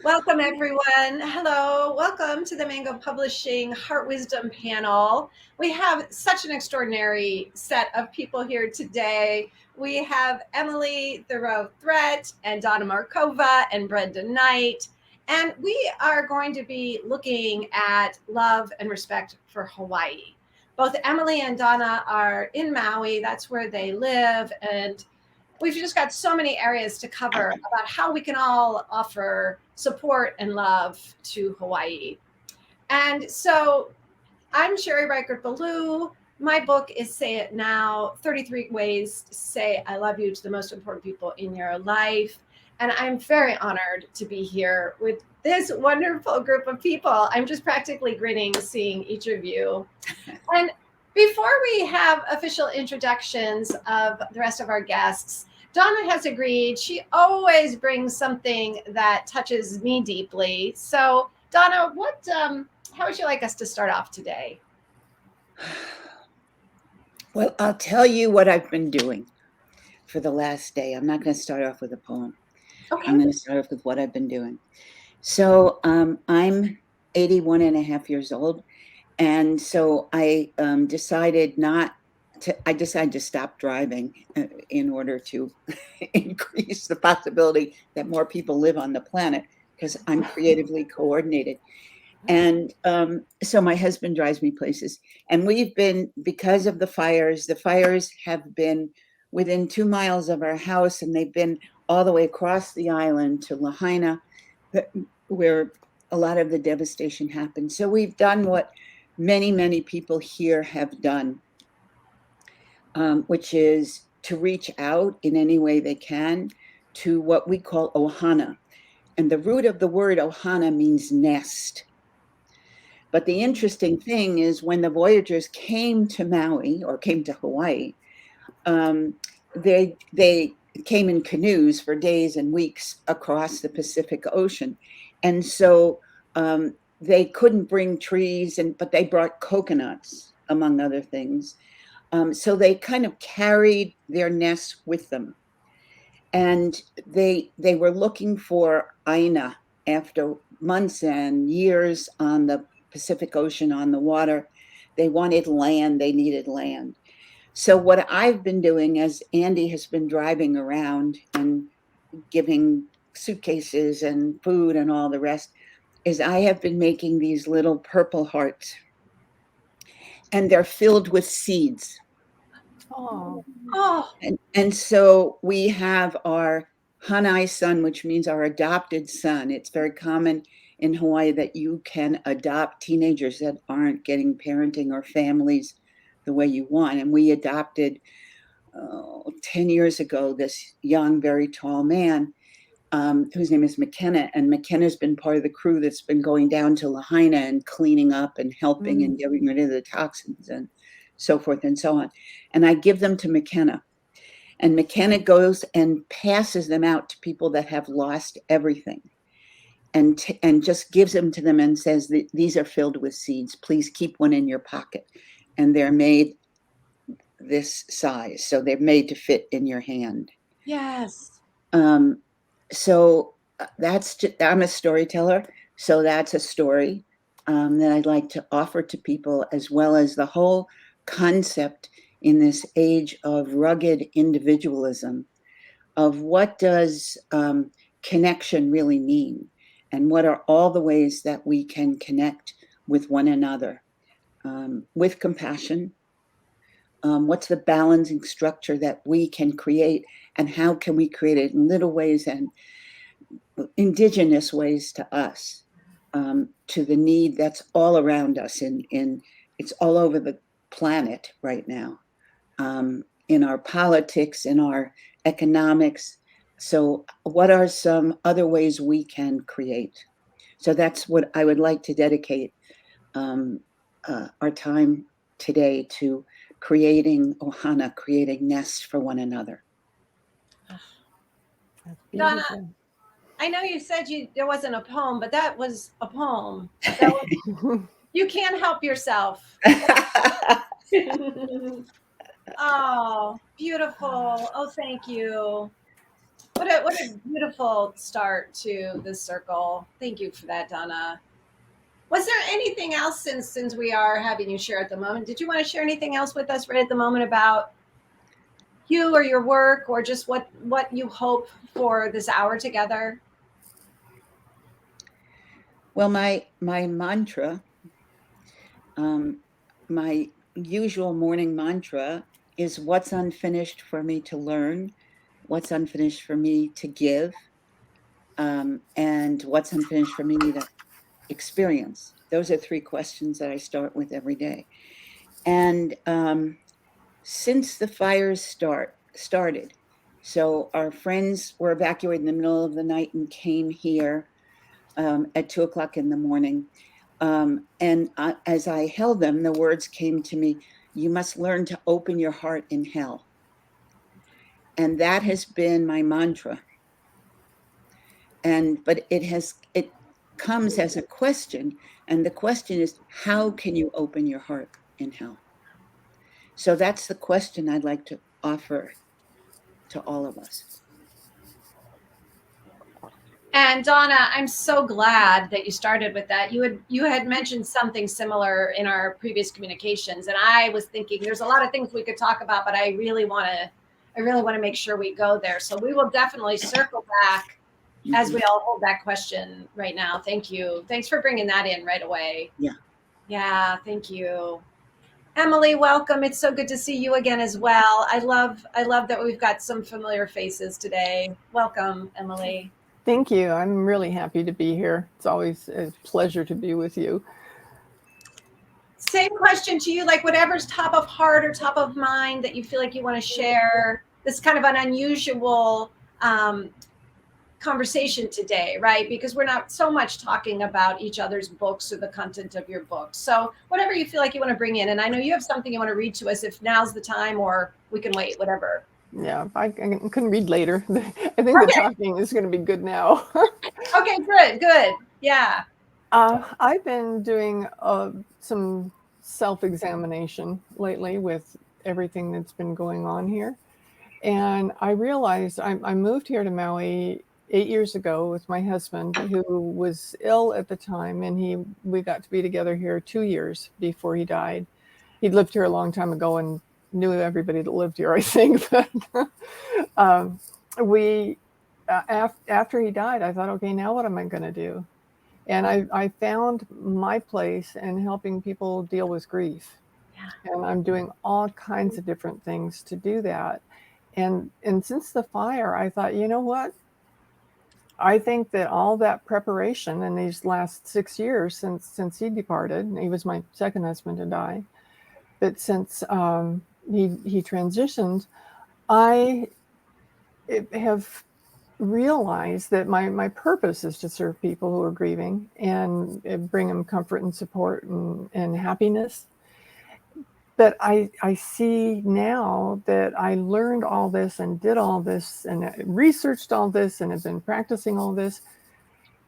Welcome, everyone. Hello. Welcome to the Mango Publishing Heart Wisdom panel. We have such an extraordinary set of people here today. We have Emily Thiroux Threatt and Dawna Markova and Brenda Knight. And we are going to be looking at love and respect for Hawaii. Both Emily and Dawna are in Maui. That's where they live. And we've just got so many areas to cover about how we can all offer support and love to Hawaii. And so I'm Sherry Richert Belul. My book is Say It Now, 33 Ways to Say I Love You to the Most Important People in Your Life. And I'm very honored to be here with this wonderful group of people. I'm just practically grinning seeing each of you. And before we have official introductions of the rest of our guests, Dawna has agreed. She always brings something that touches me deeply. So, Dawna, how would you like us to start off today? Well, I'll tell you what I've been doing for the last day. I'm not going to start off with a poem. Okay. I'm going to start off with what I've been doing. So I'm 81 and a half years old. And so I decided to stop driving in order to increase the possibility that more people live on the planet because I'm creatively coordinated. And so my husband drives me places. And we've been, because of the fires have been within 2 miles of our house, and they've been all the way across the island to Lahaina, where a lot of the devastation happened. So we've done what many, many people here have done, which is to reach out in any way they can to what we call ohana. And the root of the word ohana means nest. But the interesting thing is when the voyagers came to Maui or came to Hawaii, they came in canoes for days and weeks across the Pacific Ocean. And so they couldn't bring trees, but they brought coconuts, among other things. So they kind of carried their nests with them. And they were looking for Aina after months and years on the Pacific Ocean on the water. They wanted land, they needed land. So what I've been doing, as Andy has been driving around and giving suitcases and food and all the rest, is I have been making these little purple hearts. And they're filled with seeds. Oh. And so we have our Hanai son, which means our adopted son. It's very common in Hawaii that you can adopt teenagers that aren't getting parenting or families the way you want. And we adopted 10 years ago this young, very tall man whose name is McKenna. And McKenna's been part of the crew that's been going down to Lahaina and cleaning up and helping and getting rid of the toxins and so forth and so on. And I give them to McKenna. And McKenna goes and passes them out to people that have lost everything and just gives them to them and says, these are filled with seeds. Please keep one in your pocket. And they're made this size. So they're made to fit in your hand. Yes. So I'm a storyteller. So that's a story that I'd like to offer to people, as well as the whole concept in this age of rugged individualism of what does connection really mean, and what are all the ways that we can connect with one another with compassion. What's the balancing structure that we can create, and how can we create it in little ways and indigenous ways to us, to the need that's all around us it's all over the planet right now, in our politics, in our economics. So what are some other ways we can create? So that's what I would like to dedicate our time today to: creating ohana, creating nests for one another. Dawna, I know you said there wasn't a poem, but that was a poem. You can't help yourself. Oh, beautiful. Oh, thank you. What a beautiful start to this circle. Thank you for that, Dawna. Was there anything else since we are having you share at the moment? Did you want to share anything else with us right at the moment about you or your work, or just what you hope for this hour together? Well, my mantra, my usual morning mantra is what's unfinished for me to learn, what's unfinished for me to give, and what's unfinished for me to experience. Those are three questions that I start with every day. And since the fires started, so our friends were evacuated in the middle of the night and came here at 2:00 in the morning. As I held them, the words came to me, you must learn to open your heart in hell. And that has been my mantra. But it comes as a question. And the question is, how can you open your heart in hell? So that's the question I'd like to offer to all of us. And Dawna, I'm so glad that you started with that. You had mentioned something similar in our previous communications, and I was thinking there's a lot of things we could talk about, but I really want to make sure we go there. So we will definitely circle back as we all hold that question right now. Thank you. Thanks for bringing that in right away. Yeah. Yeah, thank you. Emily, welcome. It's so good to see you again as well. I love that we've got some familiar faces today. Welcome, Emily. Thank you. I'm really happy to be here. It's always a pleasure to be with you. Same question to you, like whatever's top of heart or top of mind that you feel like you want to share. This is kind of an unusual conversation today, right? Because we're not so much talking about each other's books or the content of your books. So whatever you feel like you want to bring in. And I know you have something you want to read to us if now's the time, or we can wait, whatever. Yeah, I can read later. I think the talking is going to be good now. Okay, good. Yeah. I've been doing some self-examination lately with everything that's been going on here. And I realized I moved here to Maui 8 years ago with my husband, who was ill at the time, and we got to be together here 2 years before he died. He'd lived here a long time ago and knew everybody that lived here, I think. But after he died, I thought, okay, now what am I going to do? And I found my place in helping people deal with grief. Yeah. And I'm doing all kinds of different things to do that. And since the fire, I thought, you know what? I think that all that preparation in these last 6 years since he departed, he was my second husband to die, but since he transitioned, I have realized that my purpose is to serve people who are grieving and bring them comfort and support and happiness. But I see now that I learned all this and did all this and researched all this and have been practicing all this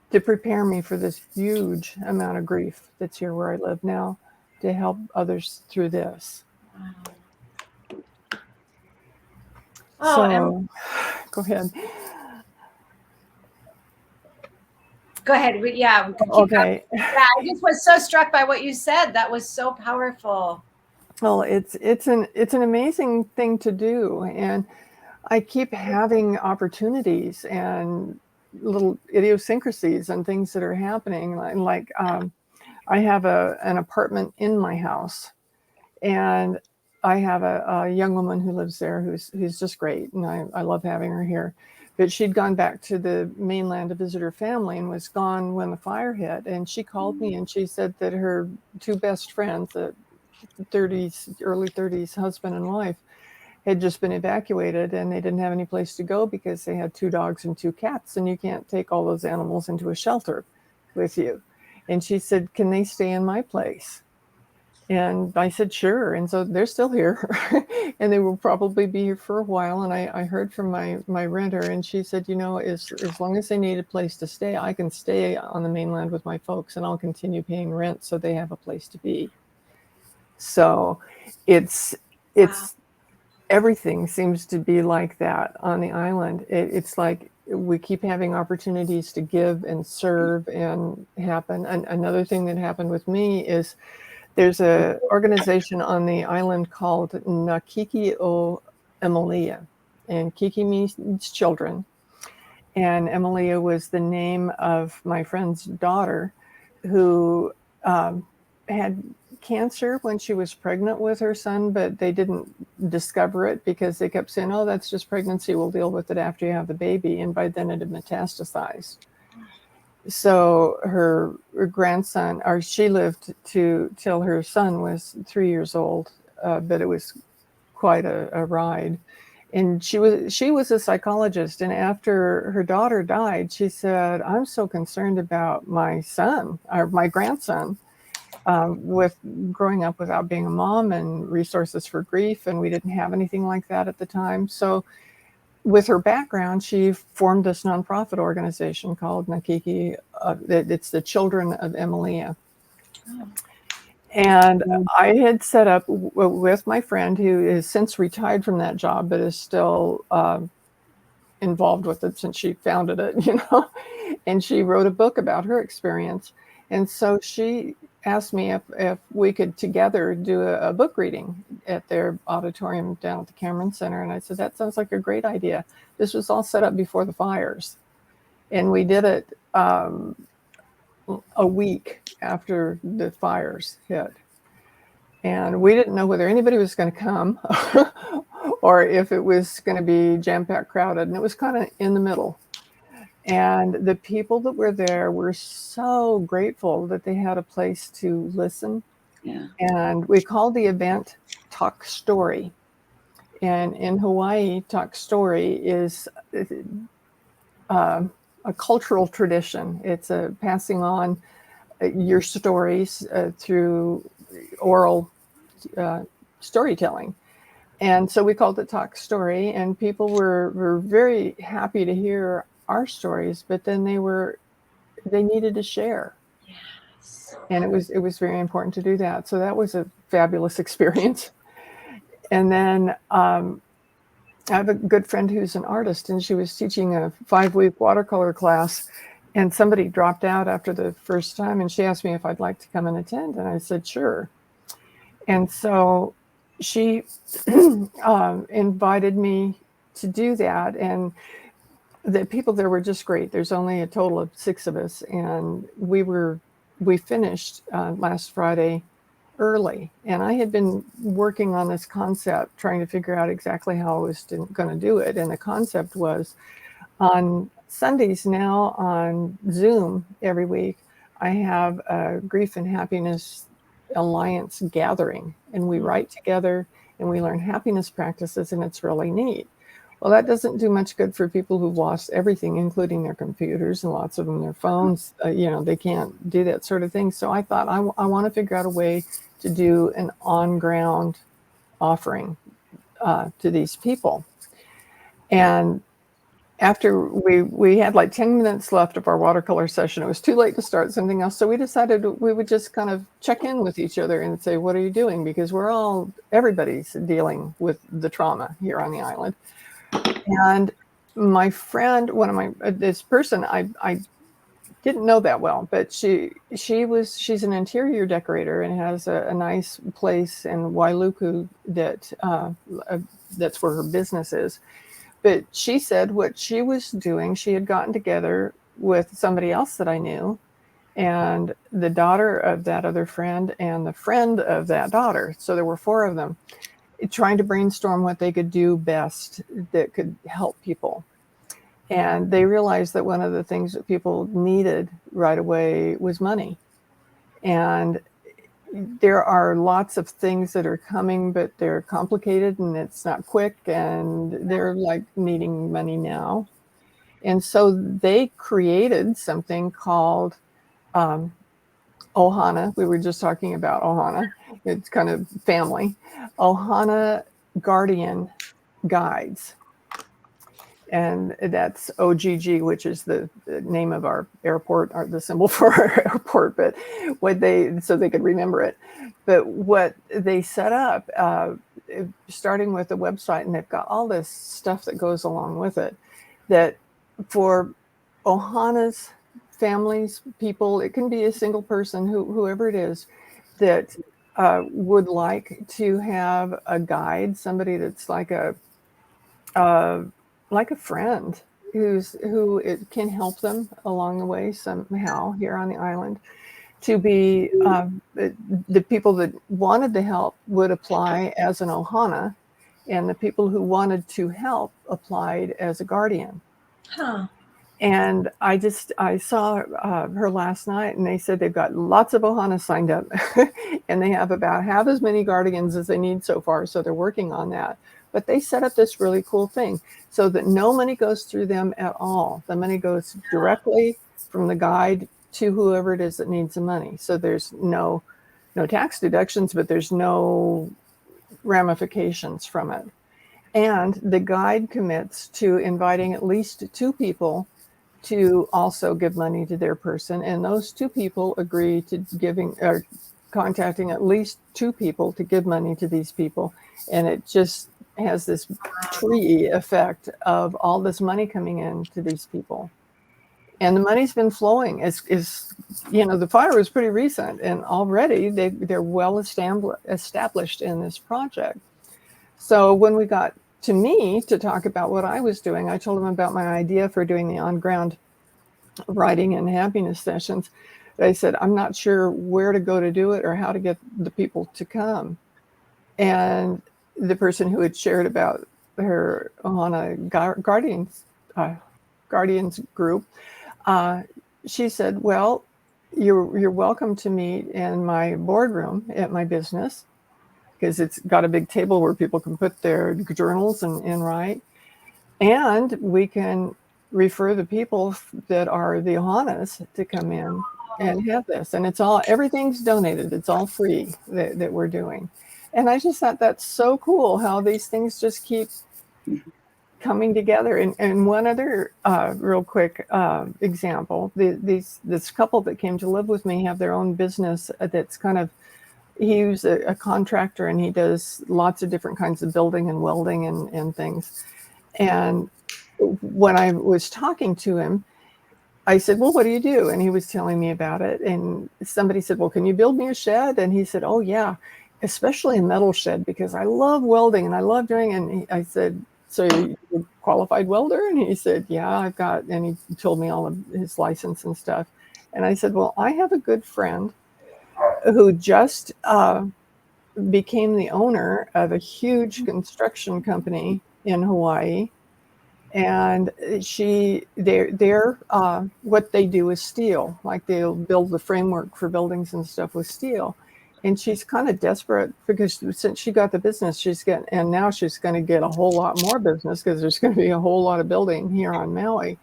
to prepare me for this huge amount of grief that's here where I live now, to help others through this. Oh, so go ahead. Go ahead. Yeah. Okay. Yeah, I just was so struck by what you said. That was so powerful. Well, it's an amazing thing to do, and I keep having opportunities and little idiosyncrasies and things that are happening. Like I have an apartment in my house, and I have a young woman who lives there who's just great, and I love having her here. But she'd gone back to the mainland to visit her family and was gone when the fire hit. And she called me and she said that her two best friends, the early 30s husband and wife, had just been evacuated, and they didn't have any place to go because they had 2 dogs and 2 cats, and you can't take all those animals into a shelter with you. And she said, can they stay in my place? And I said, sure. And so they're still here and they will probably be here for a while. And I heard from my renter, and she said, you know, as long as they need a place to stay, I can stay on the mainland with my folks and I'll continue paying rent so they have a place to be. So it's everything seems to be like that on the island. It's like we keep having opportunities to give and serve and happen. And another thing that happened with me is there's a organization on the island called Nakiki o Emilia, and Kiki means children, and Emilia was the name of my friend's daughter, who had cancer when she was pregnant with her son, but they didn't discover it because they kept saying, "Oh, that's just pregnancy. We'll deal with it after you have the baby." And by then it had metastasized. So her grandson, or she lived till her son was 3 years old, but it was quite a ride. And she was a psychologist, and after her daughter died, she said, "I'm so concerned about my son, or my grandson, with growing up without being a mom and resources for grief, and we didn't have anything like that at the time." So with her background, she formed this nonprofit organization called Nakiki. It's the Children of Emilia. Oh. And I had set up with my friend, who is since retired from that job, but is still involved with it since she founded it, and she wrote a book about her experience. And so she asked me if we could together do a book reading at their auditorium down at the Cameron Center. And I said, that sounds like a great idea. This was all set up before the fires. And we did it a week after the fires hit. And we didn't know whether anybody was going to come or if it was going to be jam-packed crowded. And it was kind of in the middle. And the people that were there were so grateful that they had a place to listen. Yeah. And we called the event Talk Story. And in Hawaii, Talk Story is a cultural tradition. It's a passing on your stories through oral storytelling. And so we called it Talk Story, and people were very happy to hear our stories, but then they needed to share. Yes. And it was very important to do that. So that was a fabulous experience. And then I have a good friend who's an artist, and she was teaching a 5-week watercolor class, and somebody dropped out after the first time, and she asked me if I'd like to come and attend, and I said, sure. And so she invited me to do that, and the people there were just great. There's only a total of 6 of us, and we finished last Friday early. And I had been working on this concept, trying to figure out exactly how I was going to do it. And the concept was, on Sundays now on Zoom every week, I have a Grief and Happiness Alliance gathering, and we write together and we learn happiness practices, and it's really neat. Well, that doesn't do much good for people who've lost everything, including their computers, and lots of them their phones. They can't do that sort of thing. So I thought, I want to figure out a way to do an on-ground offering to these people. And after we had like 10 minutes left of our watercolor session, it was too late to start something else. So we decided we would just kind of check in with each other and say, what are you doing? Because everybody's dealing with the trauma here on the island. And my friend, this person, I didn't know that well, but she's an interior decorator and has a nice place in Wailuku that's where her business is. But she said what she was doing, she had gotten together with somebody else that I knew, and the daughter of that other friend and the friend of that daughter. So there were 4 of them, trying to brainstorm what they could do best that could help people. And they realized that one of the things that people needed right away was money. And there are lots of things that are coming, but they're complicated and it's not quick, and they're like needing money now. And so they created something called Ohana. We were just talking about Ohana. It's kind of family. Ohana Guardian Guides. And that's OGG, which is the name of our airport, or the symbol for our airport, so they could remember it. But what they set up, starting with a website, and they've got all this stuff that goes along with it, that for Ohana's families, people, it can be a single person, whoever it is, that would like to have a guide, somebody that's like a friend who it can help them along the way somehow here on the island. To be the people that wanted the help would apply as an Ohana, and the people who wanted to help applied as a guardian. Huh. And I saw her last night, and they said they've got lots of Ohana signed up, and they have about half as many guardians as they need so far. So they're working on that. But they set up this really cool thing so that no money goes through them at all. The money goes directly from the guide to whoever it is that needs the money. So there's no tax deductions, but there's no ramifications from it. And the guide commits to inviting at least 2 people to also give money to their person. And those 2 people agree to giving or contacting at least 2 people to give money to these people. And it just has this tree effect of all this money coming in to these people. And the money's been flowing. The fire was pretty recent, and already they're well established in this project. So when we got to me to talk about what I was doing, I told them about my idea for doing the on-ground writing and happiness sessions. I said, I'm not sure where to go to do it or how to get the people to come. And the person who had shared about her Ohana Guardians group, she said, well, you're welcome to meet in my boardroom at my business, because it's got a big table where people can put their journals and write. And we can refer the people that are the Ohanas to come in and have this. And everything's donated. It's all free that we're doing. And I just thought that's so cool how these things just keep coming together. And one other real quick example, this couple that came to live with me have their own business that's kind of, he's a contractor, and he does lots of different kinds of building and welding and things. And when I was talking to him, I said, well, what do you do? And he was telling me about it. And somebody said, well, can you build me a shed? And he said, oh, yeah, especially a metal shed, because I love welding and I love doing it. And I said, so you're a qualified welder? And he said, yeah, I've got, and he told me all of his license and stuff. And I said, well, I have a good friend who just became the owner of a huge construction company in Hawaii. And they're what they do is steel. Like, they'll build the framework for buildings and stuff with steel. And she's kind of desperate because since she got the business, and now she's going to get a whole lot more business because there's going to be a whole lot of building here on Maui.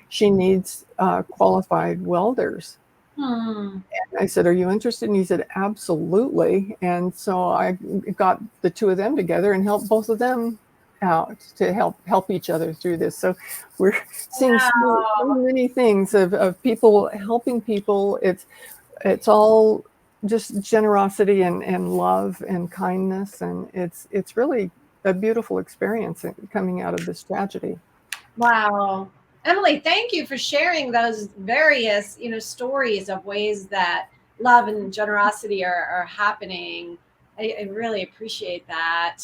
She needs qualified welders. And I said, are you interested? And he said, absolutely. And so I got the 2 of them together and helped both of them out to help each other through this. So we're seeing so many things of people helping people. It's all just generosity and love and kindness. And it's really a beautiful experience coming out of this tragedy. Wow. Emily, thank you for sharing those various, stories of ways that love and generosity are happening. I really appreciate that.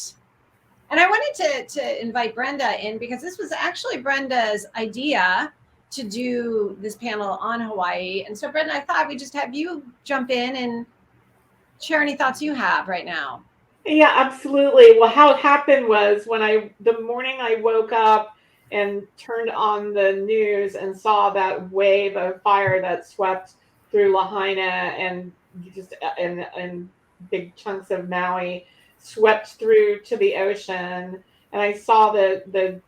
And I wanted to invite Brenda in because this was actually Brenda's idea to do this panel on Hawaii. And so, Brenda, I thought we'd just have you jump in and share any thoughts you have right now. Yeah, absolutely. Well, how it happened was the morning I woke up and turned on the news and saw that wave of fire that swept through Lahaina and just and big chunks of Maui, swept through to the ocean, and I saw the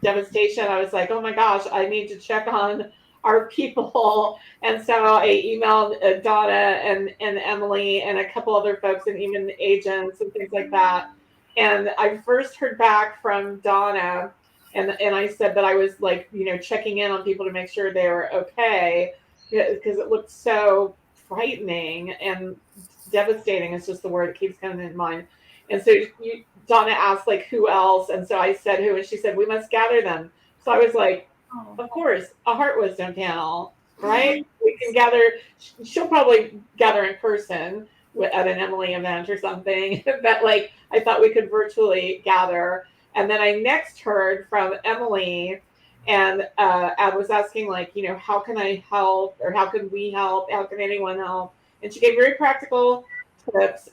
devastation. I was like, oh my gosh, I need to check on our people. And so I emailed Dawna and Emily and a couple other folks, and even agents and things like that. And I first heard back from Dawna, and I said that I was like, checking in on people to make sure they were okay, because it looked so frightening and devastating is just the word that keeps coming in mind. And so Dawna asked like who else, and so I said who, and she said we must gather them. So I was like, of course, a heart wisdom panel, right? We can gather. She'll probably gather in person at an Emily event or something. But like I thought we could virtually gather. And then I next heard from Emily, and I was asking like, how can I help, or how can we help? How can anyone help? And she gave very practical tips.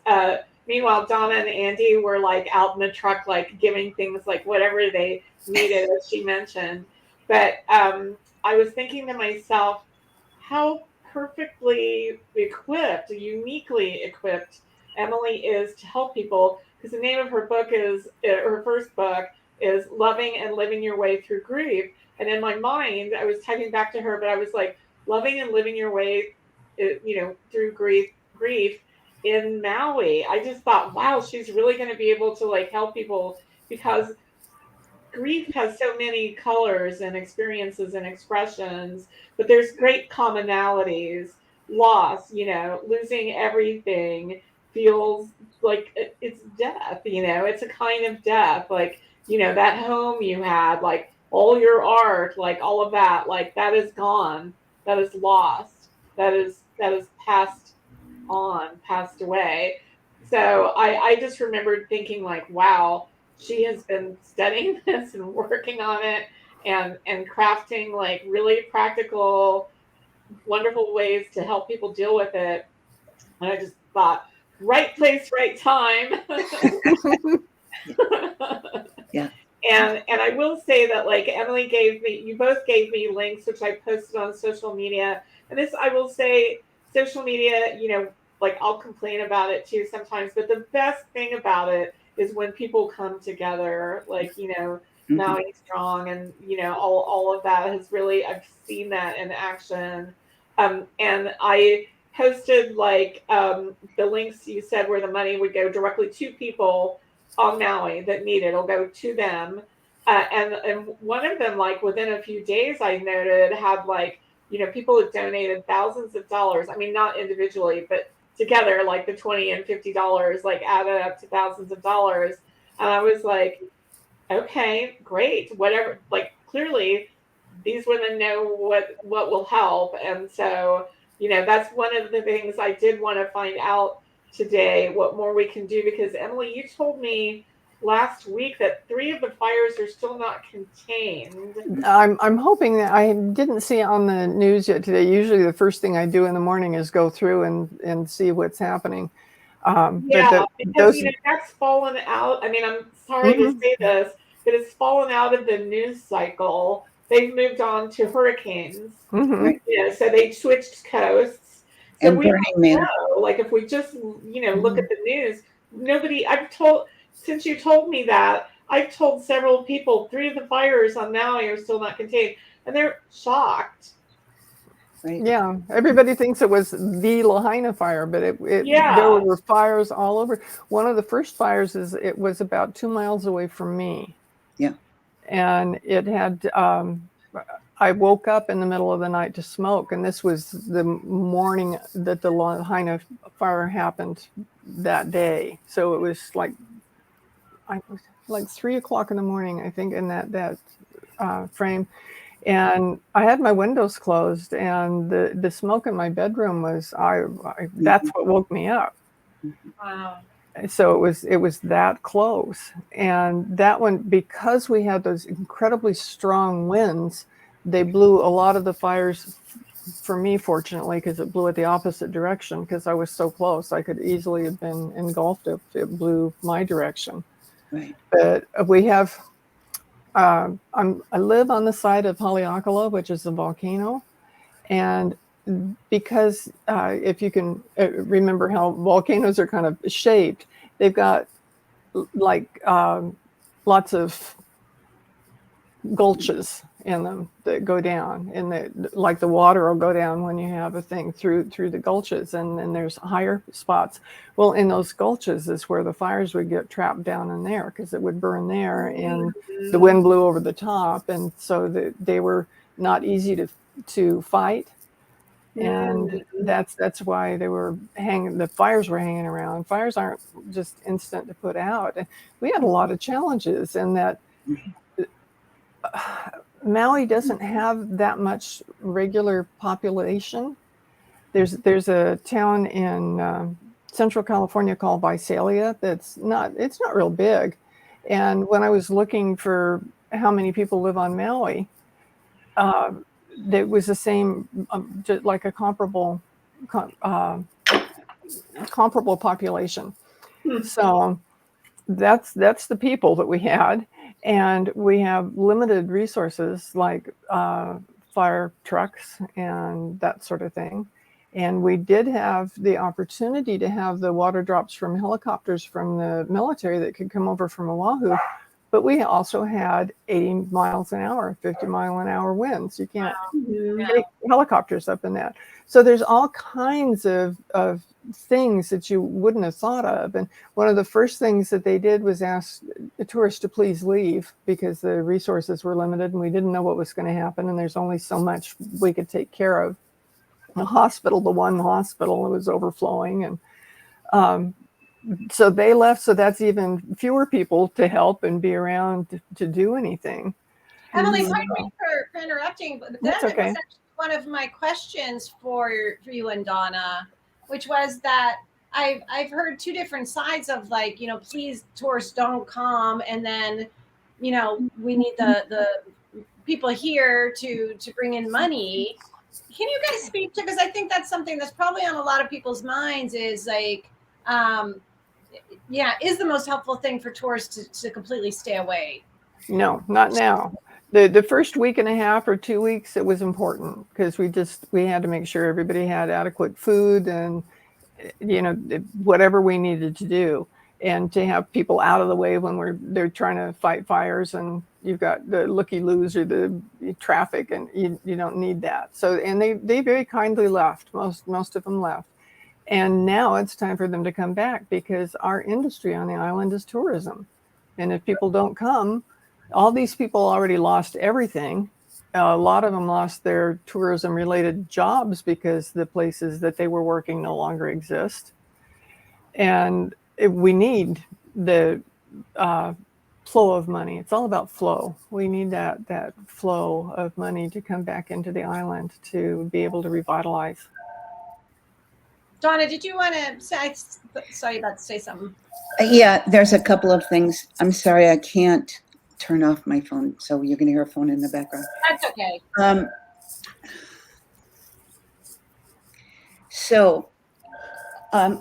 Meanwhile, Dawna and Andy were like out in the truck, like giving things like whatever they needed, as she mentioned. But I was thinking to myself, how perfectly equipped, uniquely equipped Emily is to help people. Because the name of her book is, her first book is Loving and Living Your Way Through Grief. And in my mind, I was typing back to her, but I was like, loving and living your way, through grief in Maui. I just thought, wow, she's really going to be able to like help people, because grief has so many colors and experiences and expressions, but there's great commonalities. Loss, losing everything feels like it's death, it's a kind of death. Like, that home you had, like all your art, like all of that, like that is gone. That is lost. That is passed away. So I just remembered thinking like, wow, she has been studying this and working on it, and crafting like really practical, wonderful ways to help people deal with it. And I just thought, right place, right time. Yeah. And I will say that like Emily you both gave me links, which I posted on social media. And this, I will say, social media, like I'll complain about it too sometimes, but the best thing about it is when people come together, like, Maui Strong, and, all of that has really, I've seen that in action. And I posted like the links you said where the money would go directly to people on Maui that need it. It'll go to them. And one of them, like within a few days, I noted had like, people had donated thousands of dollars. I mean, not individually, but together, like the $20 and $50, like added up to thousands of dollars. And I was like, okay, great, whatever. Like clearly, these women know what will help, and so that's one of the things I did want to find out today, what more we can do, because Emily, you told me last week that 3 of the fires are still not contained. I'm hoping that I didn't see it on the news yet today. Usually the first thing I do in the morning is go through and see what's happening. Because that's fallen out. I mean, I'm sorry to say this, but it's fallen out of the news cycle. They've moved on to hurricanes. Right. So they switched coasts. So And we Burning don't Man. know. Like if we just, look at the news, since you told me that, I've told several people 3 of the fires on Maui are still not contained, and they're shocked. Right. Yeah, everybody thinks it was the Lahaina fire, but there were fires all over. One of the first fires it was about 2 miles away from me. Yeah. And it had, I woke up in the middle of the night to smoke, and this was the morning that the Lahaina fire happened that day. So it was like 3 o'clock in the morning, I think, in that frame. And I had my windows closed, and the smoke in my bedroom was, that's what woke me up. Wow. So it was that close. And that one, because we had those incredibly strong winds, they blew a lot of the fires, for me, fortunately, because it blew at the opposite direction, because I was so close. I could easily have been engulfed if it blew my direction. Right. But we have, I live on the side of Haleakala, which is a volcano. And because if you can remember how volcanoes are kind of shaped, they've got like lots of gulches in them that go down, and like the water will go down when you have a thing through the gulches, and then there's higher spots. Well, in those gulches is where the fires would get trapped down in there, because it would burn there, and the wind blew over the top, and so they were not easy to fight. And that's why the fires were hanging around. Fires aren't just instant to put out. And we had a lot of challenges in that Maui doesn't have that much regular population. There's a town in Central California called Visalia it's not real big. And when I was looking for how many people live on Maui, it was the same, just like a comparable population. So that's the people that we had, and we have limited resources like fire trucks and that sort of thing. And we did have the opportunity to have the water drops from helicopters from the military that could come over from Oahu. But we also had 80 miles an hour, 50-mile-an-hour winds. You can't take helicopters up in that. So there's all kinds of things that you wouldn't have thought of. And one of the first things that they did was ask the tourists to please leave because the resources were limited and we didn't know what was going to happen. And there's only so much we could take care of. The one hospital was overflowing. And so they left. So that's even fewer people to help and be around to do anything. Emily, pardon me for interrupting, but that okay. was actually one of my questions for you and Dawna, which was that I've heard two different sides of like, please tourists don't come, and then, we need the people here to bring in money. Can you guys speak to, because I think that's something that's probably on a lot of people's minds is like, is the most helpful thing for tourists to completely stay away? No, not now. The first week and a half or 2 weeks, it was important because we had to make sure everybody had adequate food and, whatever we needed to do, and to have people out of the way when they're trying to fight fires and you've got the looky-loos or the traffic, and you don't need that. So, and they very kindly left. Most of them left. And now it's time for them to come back because our industry on the island is tourism. And if people don't come, all these people already lost everything. A lot of them lost their tourism related jobs because the places that they were working no longer exist. And we need the flow of money. It's all about flow. We need that flow of money to come back into the island to be able to revitalize. Dawna, did you want to say? I saw you about to say something. Yeah, there's a couple of things. I'm sorry, I can't turn off my phone, so you're going to hear a phone in the background. That's okay.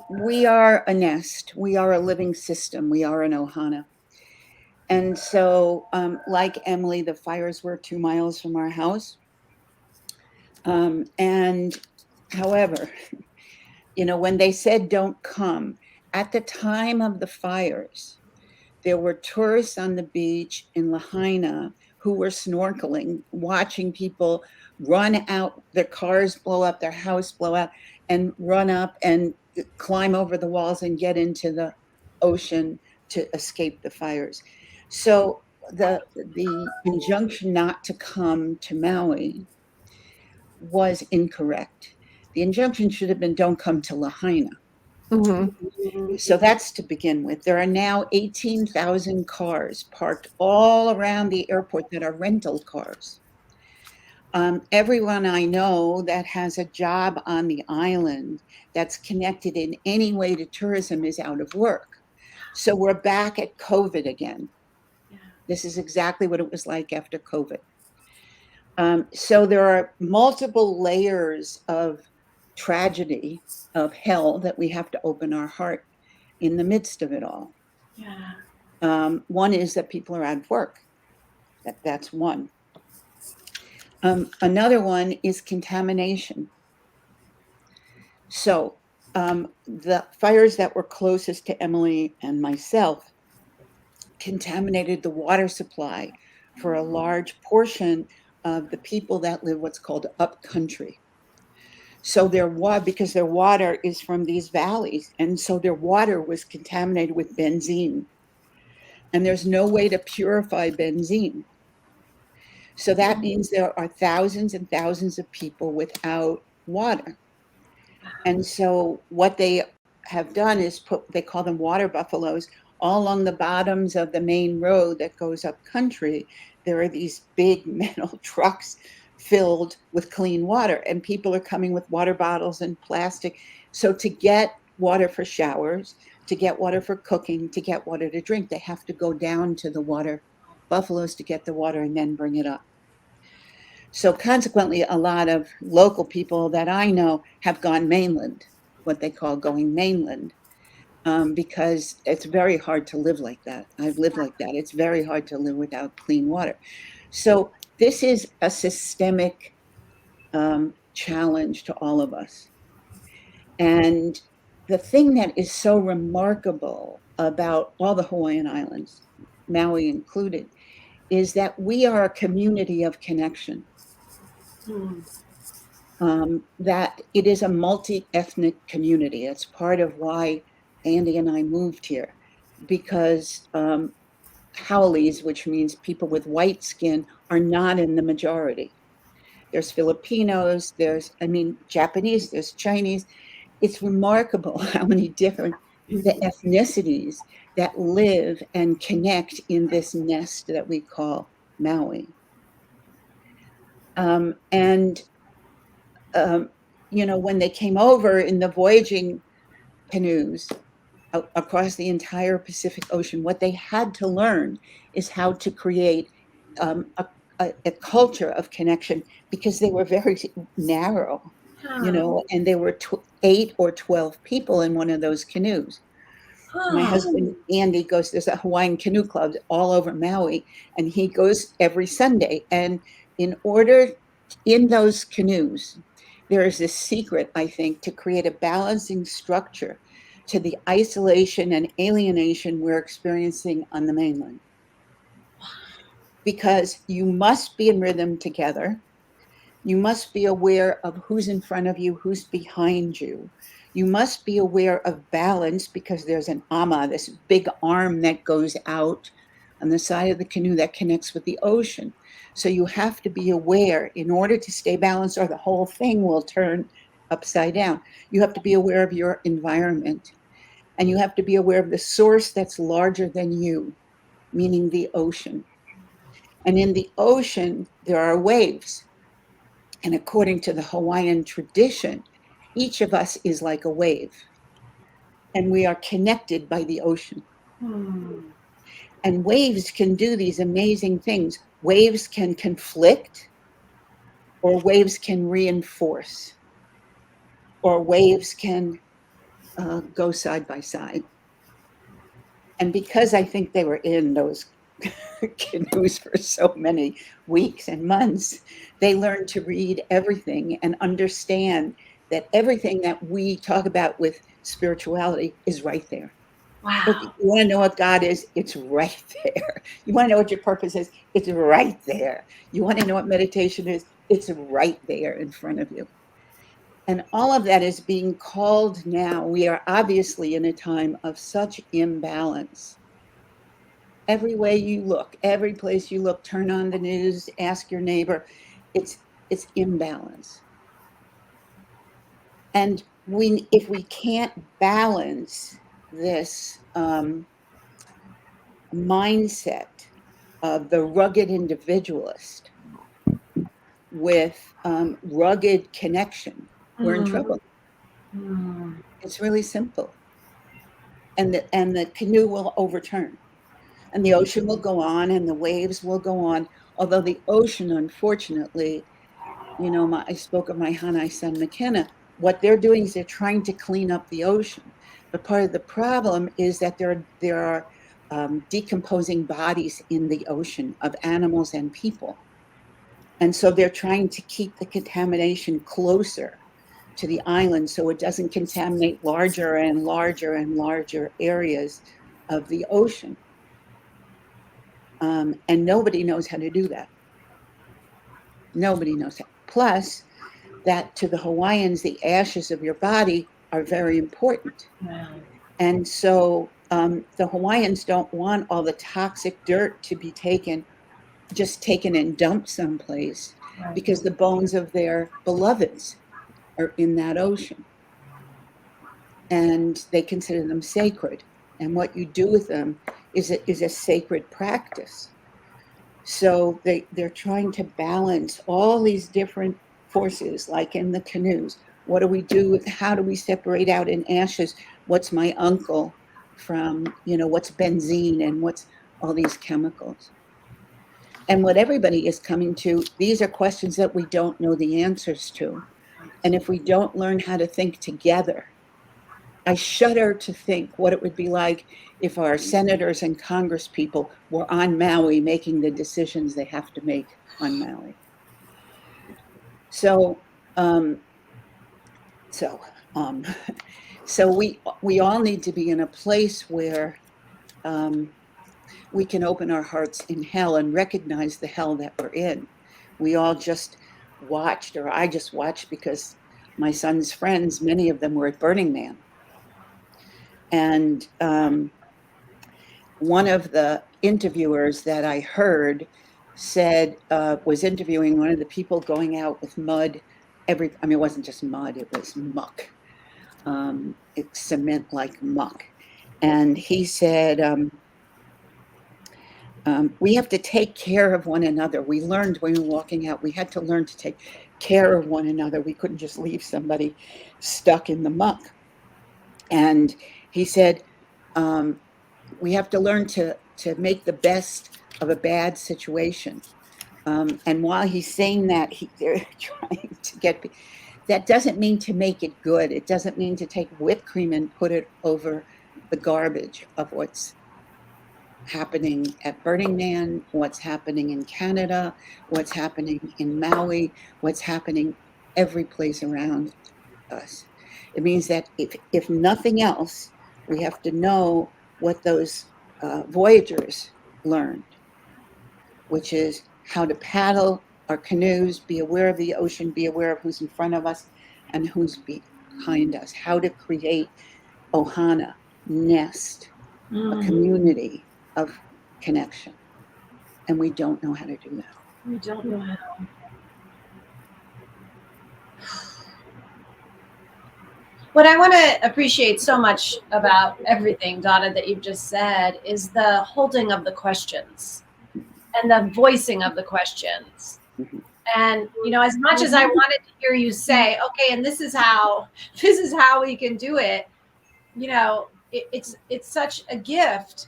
We are a nest. We are a living system. We are an ohana. And so, like Emily, the fires were 2 miles from our house. And however, when they said don't come, at the time of the fires, there were tourists on the beach in Lahaina who were snorkeling, watching people run out, their cars blow up, their house blow out, and run up and climb over the walls and get into the ocean to escape the fires. So the injunction not to come to Maui was incorrect. The injunction should have been don't come to Lahaina. Mm-hmm. So that's to begin with. There are now 18,000 cars parked all around the airport that are rental cars. Everyone I know that has a job on the island that's connected in any way to tourism is out of work. So we're back at COVID again. Yeah. This is exactly what it was like after COVID. So there are multiple layers of tragedy, of hell, that we have to open our heart in the midst of it all. Yeah. One is that people are out of work. That's one. Another one is contamination. So the fires that were closest to Emily and myself contaminated the water supply for a large portion of the people that live what's called upcountry. So because their water is from these valleys, and so their water was contaminated with benzene. And there's no way to purify benzene. So that means there are thousands and thousands of people without water. And so what they have done is they call them water buffaloes. All along the bottoms of the main road that goes up country, there are these big metal trucks filled with clean water, and people are coming with water bottles and plastic. So to get water for showers, to get water for cooking, to get water to drink, they have to go down to the water buffaloes to get the water and then bring it up. So consequently, a lot of local people that I know have gone mainland, what they call going mainland, because it's very hard to live like that. I've lived like that. It's very hard to live without clean water. So this is a systemic challenge to all of us. And the thing that is so remarkable about all the Hawaiian Islands, Maui included, is that we are a community of connection. That it is a multi-ethnic community. That's part of why Andy and I moved here, because Haoles, which means people with white skin, are not in the majority. There's Filipinos, there's Japanese, there's Chinese. It's remarkable how many different the ethnicities that live and connect in this nest that we call Maui. When they came over in the voyaging canoes across the entire Pacific Ocean, what they had to learn is how to create a culture of connection, because they were very narrow, and there were 8 or 12 people in one of those canoes. My husband, Andy, there's a Hawaiian canoe club all over Maui, and he goes every Sunday. And in those canoes, there is this secret, I think, to create a balancing structure to the isolation and alienation we're experiencing on the mainland. Because you must be in rhythm together. You must be aware of who's in front of you, who's behind you. You must be aware of balance, because there's an ama, this big arm that goes out on the side of the canoe that connects with the ocean. So you have to be aware in order to stay balanced, or the whole thing will turn upside down. You have to be aware of your environment, and you have to be aware of the source that's larger than you, meaning the ocean. And in the ocean, there are waves. And according to the Hawaiian tradition, each of us is like a wave, and we are connected by the ocean. And waves can do these amazing things. Waves can conflict, or waves can reinforce, or waves can go side by side. And because I think they were in those canoes for so many weeks and months, they learned to read everything and understand that everything that we talk about with spirituality is right there. Wow. Look, you want to know what God is? It's right there. You want to know what your purpose is? It's right there. You want to know what meditation is? It's right there in front of you. And all of that is being called now. We are obviously in a time of such imbalance. Every way you look, every place you look, turn on the news, ask your neighbor, it's imbalance. And if we can't balance this mindset of the rugged individualist with rugged connection, we're in trouble. It's really simple. And the canoe will overturn, and the ocean will go on, and the waves will go on. Although the ocean, unfortunately, I spoke of my Hanai son McKenna. What they're doing is they're trying to clean up the ocean. But part of the problem is that there are decomposing bodies in the ocean of animals and people. And so they're trying to keep the contamination closer to the island so it doesn't contaminate larger and larger and larger areas of the ocean. And nobody knows how to do that. Nobody knows how. Plus, that to the Hawaiians, the ashes of your body are very important. Wow. And so the Hawaiians don't want all the toxic dirt to be taken and dumped someplace, Right. because the bones of their beloveds are in that ocean. And they consider them sacred. And what you do with them is a sacred practice. So they're trying to balance all these different forces, like in the canoes. What do we do? How do we separate out in ashes? What's my uncle from, what's benzene and what's all these chemicals? And what everybody is coming to, these are questions that we don't know the answers to. And if we don't learn how to think together, I shudder to think what it would be like if our senators and Congress people were on Maui making the decisions they have to make on Maui. So, so we all need to be in a place where we can open our hearts in hell and recognize the hell that we're in. We all just watched, or I just watched, because my son's friends, many of them were at Burning Man. And one of the interviewers that I heard said, was interviewing one of the people going out with mud. It wasn't just mud, it was muck. It's cement like muck. And he said, we have to take care of one another. We learned when we were walking out, we had to learn to take care of one another. We couldn't just leave somebody stuck in the muck. And he said, we have to learn to make the best of a bad situation. And while he's saying that, they're trying to get, that doesn't mean to make it good. It doesn't mean to take whipped cream and put it over the garbage of what's happening at Burning Man, what's happening in Canada, what's happening in Maui, what's happening every place around us. It means that if nothing else, we have to know what those voyagers learned, which is how to paddle our canoes, be aware of the ocean, be aware of who's in front of us and who's behind us, how to create ohana, nest, a community of connection. And we don't know how to do that. We don't know how. What I want to appreciate so much about everything, Dawna, that you've just said is the holding of the questions and the voicing of the questions. Mm-hmm. And, as much as I wanted to hear you say, okay, and this is how we can do it, it's such a gift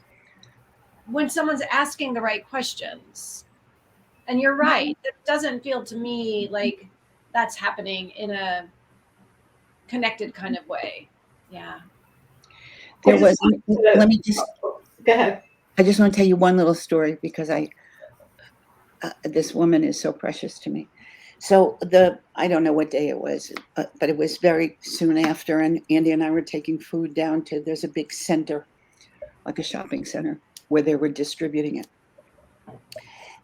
when someone's asking the right questions. And you're right. It doesn't feel to me like that's happening in a connected kind of way. Yeah. There was, let me just, go ahead. I just want to tell you one little story because this woman is so precious to me. So I don't know what day it was, but it was very soon after, and Andy and I were taking food down to, there's a big center, like a shopping center, where they were distributing it.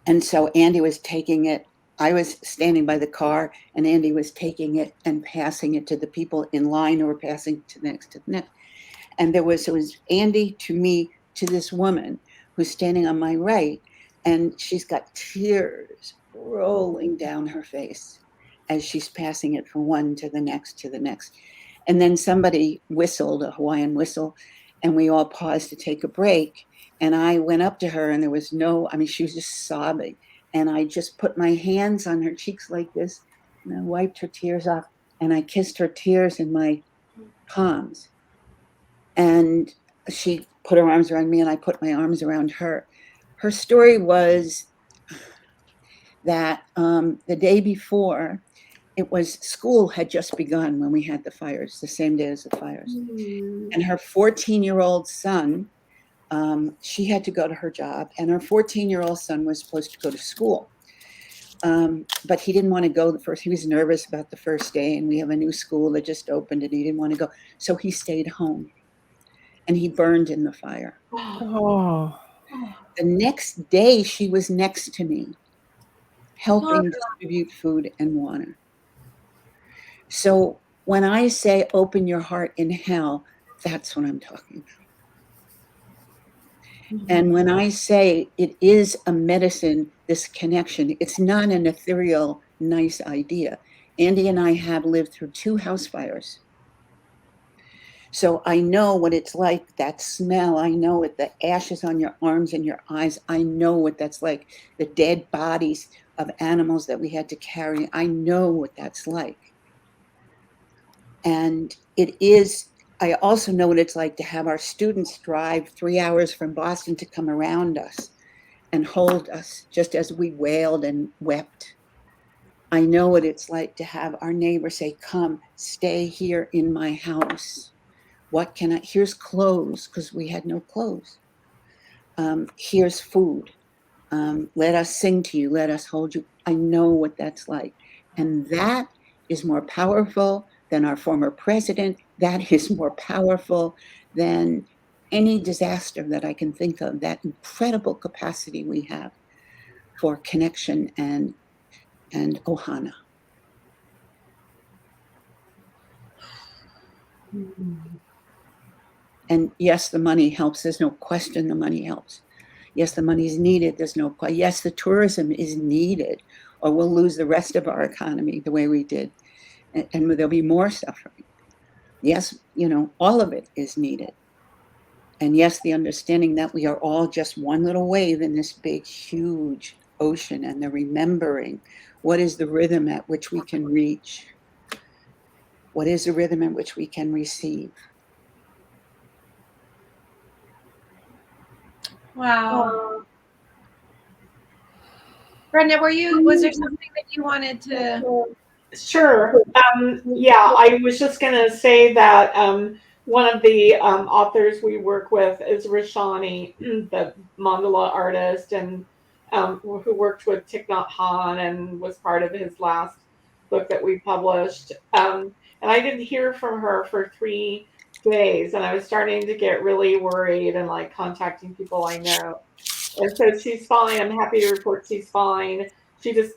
And so Andy was taking it. I was standing by the car, and Andy was taking it and passing it to the people in line who were passing to the next. And it was Andy to me to this woman who's standing on my right, and she's got tears rolling down her face as she's passing it from one to the next to the next. And then somebody whistled, a Hawaiian whistle, and we all paused to take a break. And I went up to her, and there was she was just sobbing. And I just put my hands on her cheeks like this, and I wiped her tears off, and I kissed her tears in my palms. And she put her arms around me, and I put my arms around her. Her story was that the day before, school had just begun when we had the fires, the same day as the fires. Mm-hmm. And her 14-year-old son, she had to go to her job, and her 14-year-old son was supposed to go to school. But he didn't want to go he was nervous about the first day, and we have a new school that just opened, and he didn't want to go. So he stayed home, and he burned in the fire. Oh. The next day, she was next to me, helping distribute food and water. So when I say open your heart in hell, that's what I'm talking about. Mm-hmm. And when I say it is a medicine, this connection, it's not an ethereal, nice idea. Andy and I have lived through 2 house fires. So I know what it's like, that smell. I know it, the ashes on your arms and your eyes. I know what that's like, the dead bodies of animals that we had to carry. I know what that's like. And I also know what it's like to have our students drive 3 hours from Boston to come around us and hold us just as we wailed and wept. I know what it's like to have our neighbor say, come, stay here in my house. Here's clothes, because we had no clothes. Here's food. Let us sing to you. Let us hold you. I know what that's like. And that is more powerful than our former president. That is more powerful than any disaster that I can think of, that incredible capacity we have for connection and ohana. And yes, the money helps. There's no question the money helps. Yes, the money is needed. There's no question. Yes, the tourism is needed, or we'll lose the rest of our economy the way we did, and there'll be more suffering. Yes, all of it is needed. And yes, the understanding that we are all just one little wave in this big, huge ocean, and the remembering what is the rhythm at which we can reach? What is the rhythm at which we can receive? Wow. Brenda, was there something that you wanted to? Sure. Yeah, I was just going to say that one of the authors we work with is Rashani, the mandala artist, and who worked with Thich Nhat Hanh and was part of his last book that we published. And I didn't hear from her for 3 days, and I was starting to get really worried and like contacting people I know. And so she's fine. I'm happy to report she's fine. She just,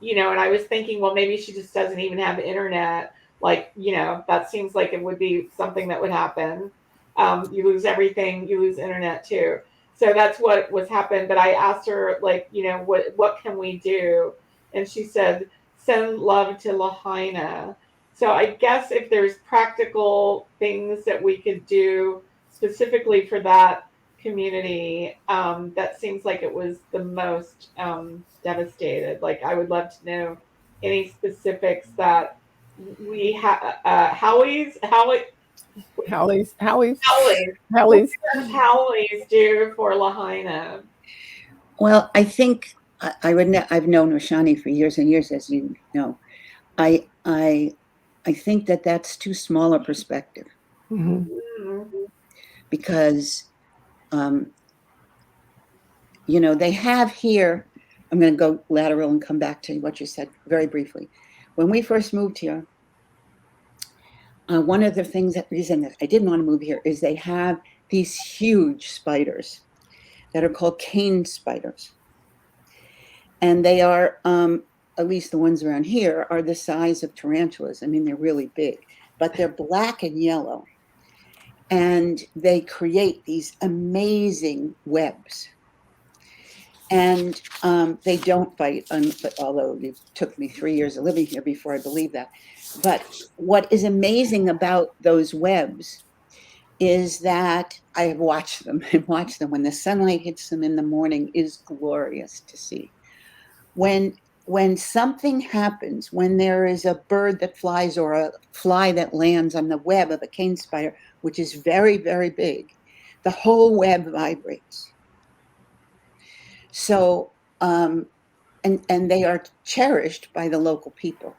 and I was thinking, well, maybe she just doesn't even have internet. Like, that seems like it would be something that would happen. You lose everything, you lose internet too. So that's what was happened. But I asked her, like, what can we do? And she said, send love to Lahaina. So I guess if there's practical things that we could do specifically for that community, that seems like it was the most devastated. Like, I would love to know any specifics that we have. Howie's do for Lahaina. Well, I think I've known Rashani for years and years, as you know. I think that that's too small a perspective. Mm-hmm. Because they have here, I'm going to go lateral and come back to what you said very briefly. When we first moved here, one of the reason that I didn't want to move here is they have these huge spiders that are called cane spiders. And they are, at least the ones around here, are the size of tarantulas. I mean, they're really big, but they're black and yellow. And they create these amazing webs. And they don't bite, although it took me 3 years of living here before I believed that. But what is amazing about those webs is that I have watched them and watched them. When the sunlight hits them in the morning, is glorious to see. When something happens, when there is a bird that flies or a fly that lands on the web of a cane spider, which is very, very big, the whole web vibrates. So, and they are cherished by the local people.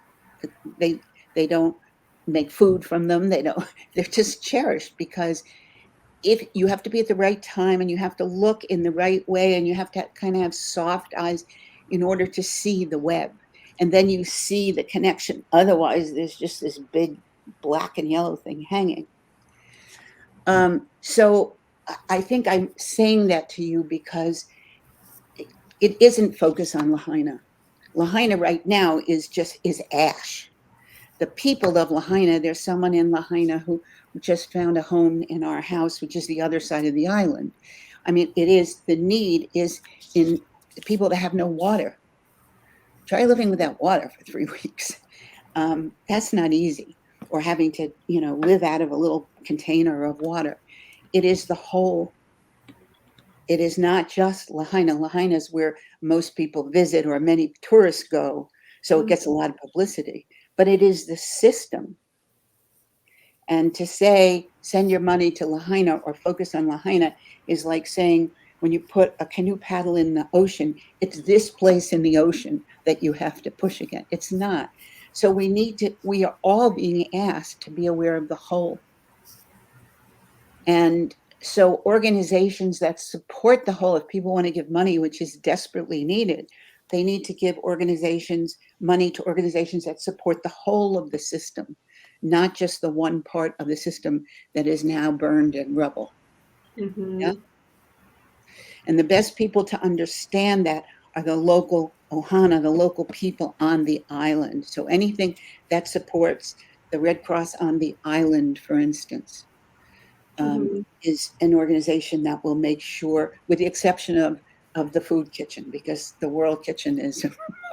They don't make food from them. They're just cherished because if you have to be at the right time and you have to look in the right way and you have to kind of have soft eyes in order to see the web. And then you see the connection. Otherwise, there's just this big black and yellow thing hanging. So I think I'm saying that to you because it isn't focused on Lahaina. Lahaina right now is ash. The people of Lahaina, there's someone in Lahaina who just found a home in our house, which is the other side of the island. I mean, the need is in people that have no water. Try living without water for 3 weeks. That's not easy. Or having to, live out of a little container of water. It is the whole. It is not just Lahaina. Lahaina is where most people visit or many tourists go, so it gets a lot of publicity. But it is the system. And to say, send your money to Lahaina or focus on Lahaina is like saying, when you put a canoe paddle in the ocean, it's this place in the ocean that you have to push again. It's not. So we are all being asked to be aware of the whole. And so organizations that support the whole, if people want to give money, which is desperately needed, they need to give money to organizations that support the whole of the system, not just the one part of the system that is now burned in rubble. Mm-hmm. Yeah. And the best people to understand that are the local ohana, the local people on the island. So anything that supports the Red Cross on the island, for instance, is an organization that will make sure, with the exception of the food kitchen, because the World Kitchen is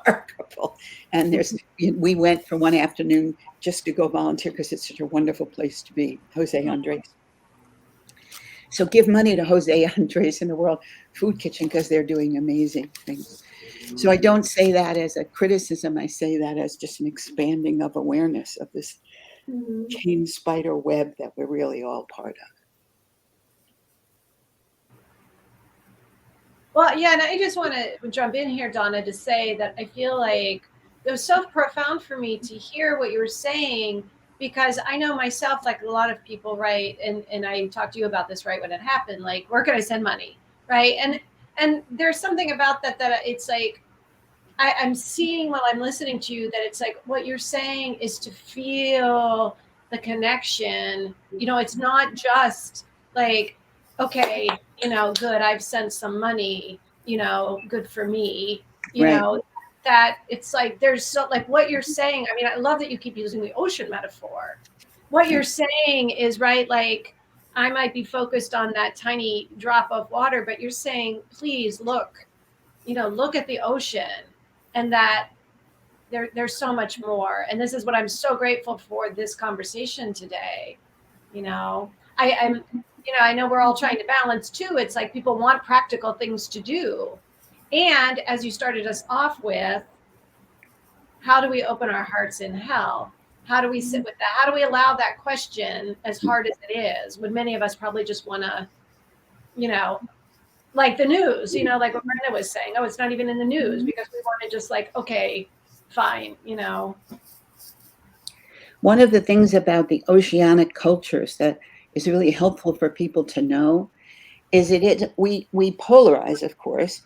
remarkable. And we went for one afternoon just to go volunteer because it's such a wonderful place to be, Jose Andres. So give money to Jose Andres and the World Food Kitchen because they're doing amazing things. So I don't say that as a criticism. I say that as just an expanding of awareness of this chain spider web that we're really all part of. Well, yeah, and I just want to jump in here, Dawna, to say that I feel like it was so profound for me to hear what you were saying, because I know myself, like a lot of people, right? And I talked to you about this, right, when it happened, like, where can I send money, right? And there's something about that it's like, I'm seeing while I'm listening to you that it's like what you're saying is to feel the connection. It's not just like, okay, good, I've sent some money, good for me, Right. that it's like there's so, like what you're saying. I mean, I love that you keep using the ocean metaphor. What you're saying is, right, like I might be focused on that tiny drop of water, but you're saying, please look at the ocean, and that there's so much more. And this is what I'm so grateful for, this conversation today. I know we're all trying to balance too. It's like people want practical things to do. And as you started us off with, how do we open our hearts in hell? How do we sit with that? How do we allow that question, as hard as it is, when many of us probably just want to, like the news, like what Brenda was saying, oh, it's not even in the news, because we want to just like, okay, fine, One of the things about the oceanic cultures that is really helpful for people to know is we polarize, of course,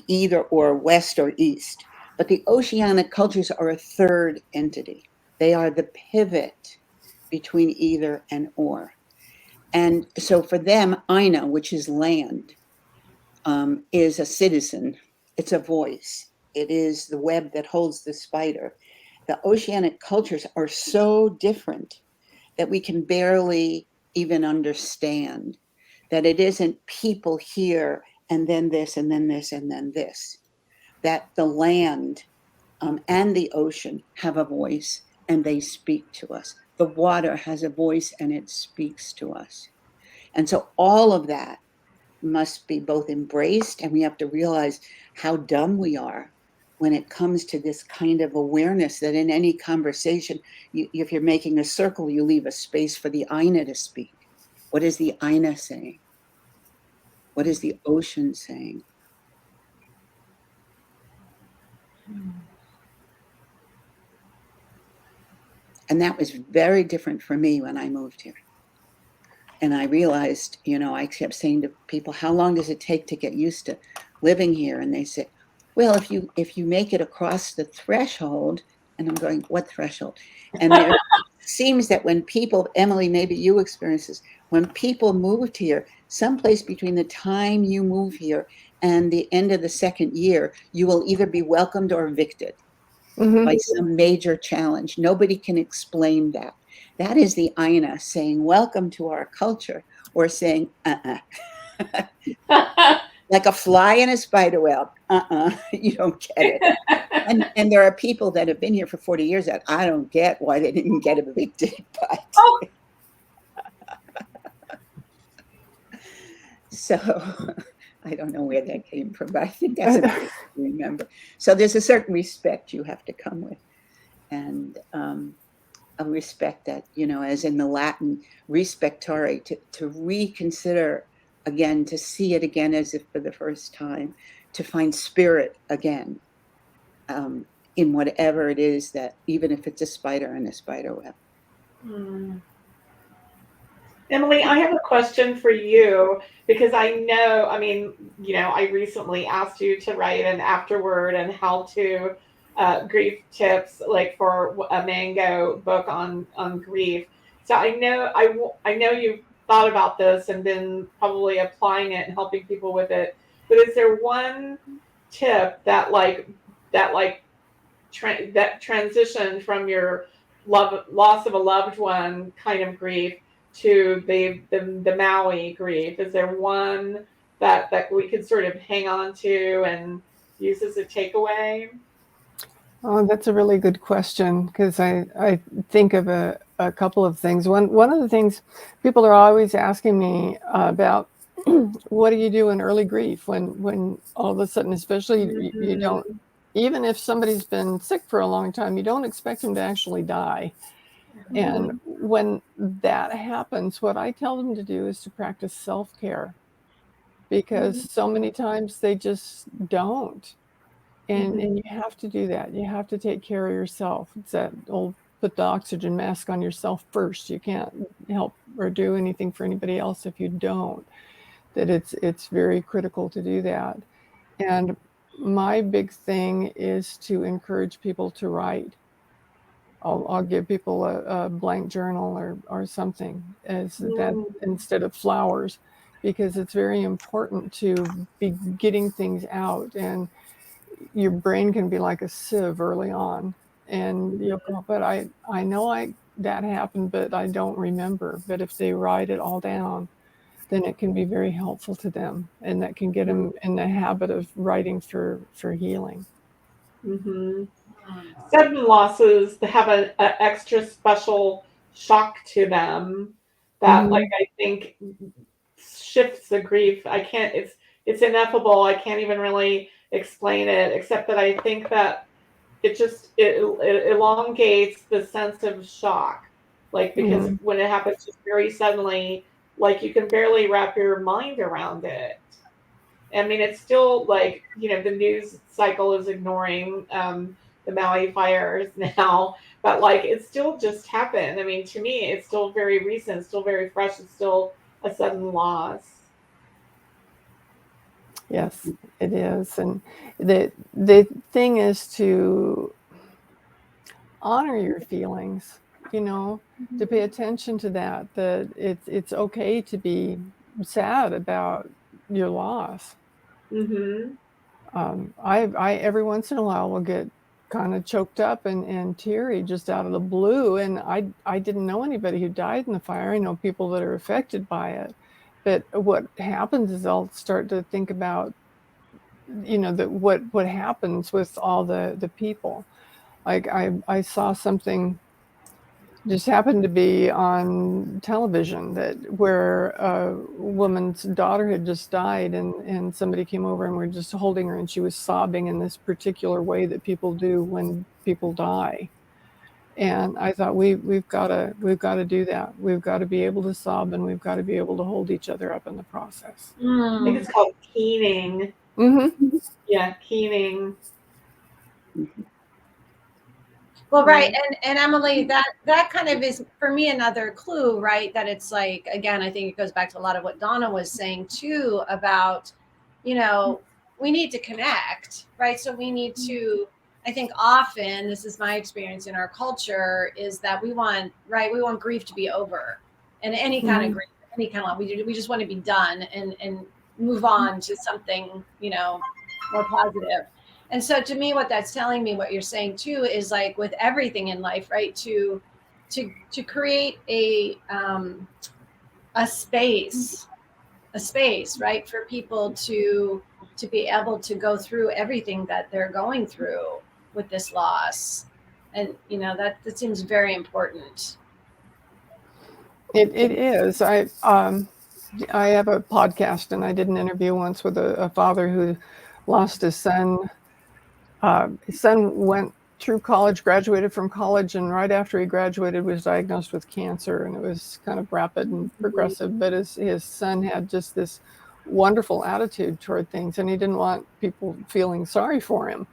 either or, west or east, but the oceanic cultures are a third entity. They are the pivot between either and or. And so for them, Aina, which is land, is a citizen. It's a voice. It is the web that holds the spider. The oceanic cultures are so different that we can barely even understand that it isn't people here and then this and then this and then this, that the land and the ocean have a voice and they speak to us. The water has a voice and it speaks to us. And so all of that must be both embraced, and we have to realize how dumb we are when it comes to this kind of awareness that in any conversation, if you're making a circle, you leave a space for the Aina to speak. What is the Aina saying? What is the ocean saying? And that was very different for me when I moved here. And I realized, I kept saying to people, how long does it take to get used to living here? And they said, well, if you make it across the threshold, and I'm going, what threshold? And there seems that when people, Emily, maybe you experience this, when people moved here, someplace between the time you move here and the end of the second year, you will either be welcomed or evicted by some major challenge. Nobody can explain that. That is the Aina saying, welcome to our culture, or saying, like a fly in a spider web. You don't get it. And there are people that have been here for 40 years that I don't get why they didn't get evicted. But Oh. So I don't know where that came from, but I think that's important to remember. So there's a certain respect you have to come with, and a respect that, as in the Latin respectare, to reconsider again, to see it again as if for the first time, to find spirit again in whatever it is, that even if it's a spider in a spider web. Emily, I have a question for you, because I know, I recently asked you to write an afterword and how to grief tips, like for a Mango book on grief. So I know you've thought about this and been probably applying it and helping people with it. But is there one tip that that transitioned from your loss of a loved one kind of grief to the Maui grief? Is there one that we could sort of hang on to and use as a takeaway? Oh, that's a really good question, because I think of a couple of things. One of the things people are always asking me about, what do you do in early grief when all of a sudden, especially you don't, even if somebody's been sick for a long time, you don't expect them to actually die. And when that happens, what I tell them to do is to practice self-care, because so many times they just don't. And you have to do that. You have to take care of yourself. It's that old, put the oxygen mask on yourself first. You can't help or do anything for anybody else if you don't. That it's very critical to do that. And my big thing is to encourage people to write. I'll give people a blank journal or something as that instead of flowers, because it's very important to be getting things out. And your brain can be like a sieve early on, and you'll go, but I know that happened, but I don't remember. But if they write it all down, then it can be very helpful to them, and that can get them in the habit of writing for healing. Sudden losses have an extra special shock to them that, like, I think shifts the grief. It's ineffable. I can't even really explain it, except that I think that it elongates the sense of shock, like, because when it happens just very suddenly, like, you can barely wrap your mind around it. I mean, it's still like, the news cycle is ignoring the Maui fires now, but like, it still just happened. I mean, to me, it's still very recent, still very fresh. It's still a sudden loss. Yes, it is. And the thing is to honor your feelings, to pay attention to that it's okay to be sad about your loss. I every once in a while will get kind of choked up and teary just out of the blue, and I didn't know anybody who died in the fire. I know people that are affected by it, but what happens is I'll start to think about that what happens with all the people. Like I saw something just happened to be on television where a woman's daughter had just died, and somebody came over and were just holding her, and she was sobbing in this particular way that people do when people die. And I thought we've got to do that. We've got to be able to sob, and we've got to be able to hold each other up in the process. I think it's called keening. Yeah, keening. Well, right. And Emily, that kind of is for me another clue, right? That it's like, again, I think it goes back to a lot of what Dawna was saying too about, we need to connect, right? So we need to, I think often, this is my experience in our culture, is that we want grief to be over, and any kind of grief, any kind of, we just want to be done and move on to something, more positive. And so to me, what that's telling me, what you're saying too, is like with everything in life, right? To create a space a space, right, for people to be able to go through everything that they're going through with this loss. And that seems very important. It is. I have a podcast, and I did an interview once with a father who lost his son. His son went through college, graduated from college, and right after he graduated was diagnosed with cancer, and it was kind of rapid and progressive. But his son had just this wonderful attitude toward things, and he didn't want people feeling sorry for him.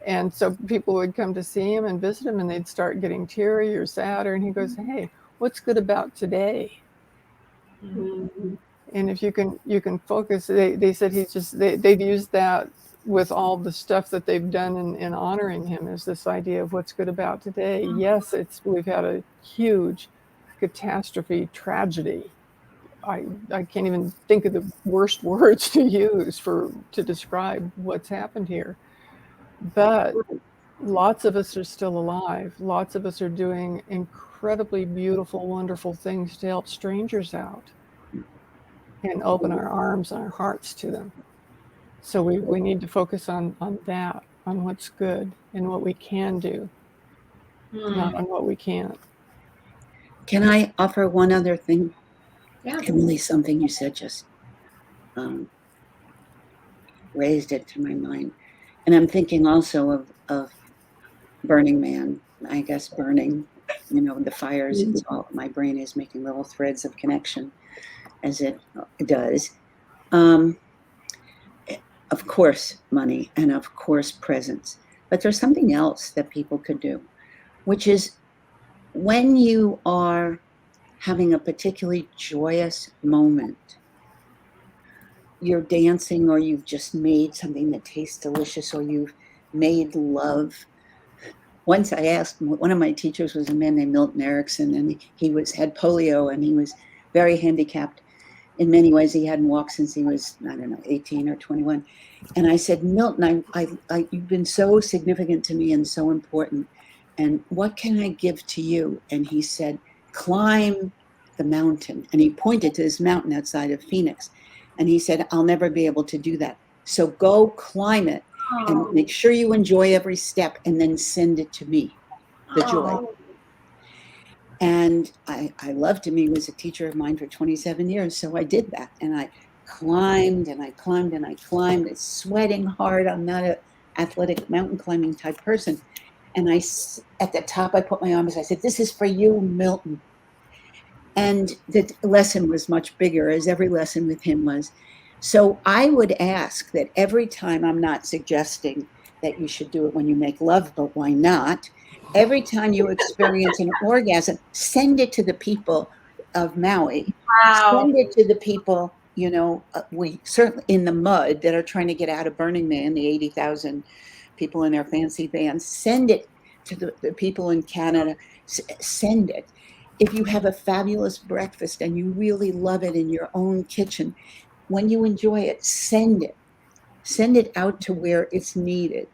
And so people would come to see him and visit him, and they'd start getting teary or sadder, and he goes, "Hey, what's good about today?" Mm-hmm. And if you can focus, they said they've used that with all the stuff that they've done in honoring him, is this idea of what's good about today. Yes, we've had a huge catastrophe, tragedy. I can't even think of the worst words to use to describe what's happened here. But lots of us are still alive. Lots of us are doing incredibly beautiful, wonderful things to help strangers out and open our arms and our hearts to them. So we need to focus on that, on what's good and what we can do, not on what we can't. Can I offer one other thing? Yeah. Emily, something you said just raised it to my mind. And I'm thinking also of Burning Man, I guess burning, the fires. It's all, my brain is making little threads of connection as it does. Of course, money, and of course, presence. But there's something else that people could do, which is when you are having a particularly joyous moment, you're dancing, or you've just made something that tastes delicious, or you've made love. Once I asked, one of my teachers was a man named Milton Erickson, and he had polio, and he was very handicapped in many ways. He hadn't walked since he was, 18 or 21. And I said, Milton, you've been so significant to me and so important. And what can I give to you? And he said, climb the mountain. And he pointed to this mountain outside of Phoenix. And he said, I'll never be able to do that. So go climb it and make sure you enjoy every step, and then send it to me, the joy. And I loved him. He was a teacher of mine for 27 years. So I did that. And I climbed and I climbed and I climbed. It's sweating hard. I'm not an athletic mountain climbing type person. And at the top, I put my arms. I said, this is for you, Milton. And the lesson was much bigger, as every lesson with him was. So I would ask that every time, I'm not suggesting that you should do it when you make love, but why not? Every time you experience an orgasm, send it to the people of Maui. Wow. Send it to the people, we certainly in the mud that are trying to get out of Burning Man, the 80,000 people in their fancy vans. Send it to the people in Canada. Send it. If you have a fabulous breakfast and you really love it in your own kitchen, when you enjoy it, send it. Send it out to where it's needed,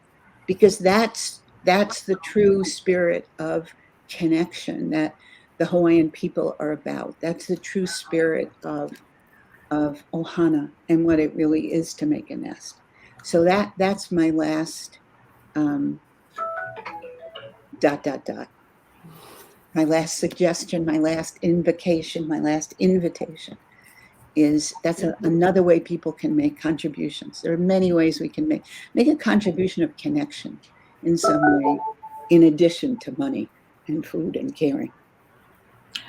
because that's the true spirit of connection that the Hawaiian people are about. That's the true spirit of ohana and what it really is to make a nest. So that's my last my last suggestion, my last invocation, my last invitation is that's another way people can make contributions. There are many ways we can make a contribution of connection in some way, in addition to money and food and caring.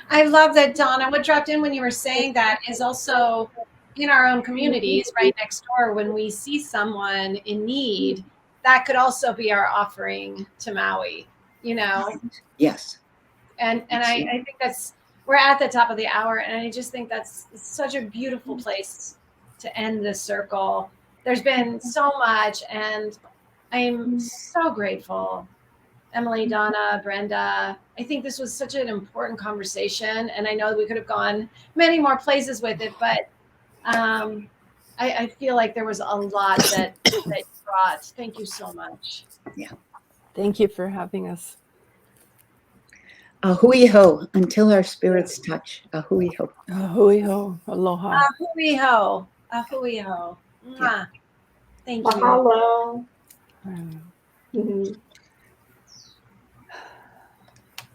I love that, Dawna. What dropped in when you were saying that is also in our own communities right next door, when we see someone in need, that could also be our offering to Maui, Yes. And I think we're at the top of the hour, and I just think that's such a beautiful place to end this circle. There's been so much, and I'm so grateful. Emily, Dawna, Brenda, I think this was such an important conversation, and I know we could have gone many more places with it, but I feel like there was a lot that you brought. Thank you so much. Yeah. Thank you for having us. Ahui ho, until our spirits touch. Ahui ho. Hui ho, aloha. Ahui ho. Ahui ho. Mwah. Thank you. Mahalo. Mm. Mhm.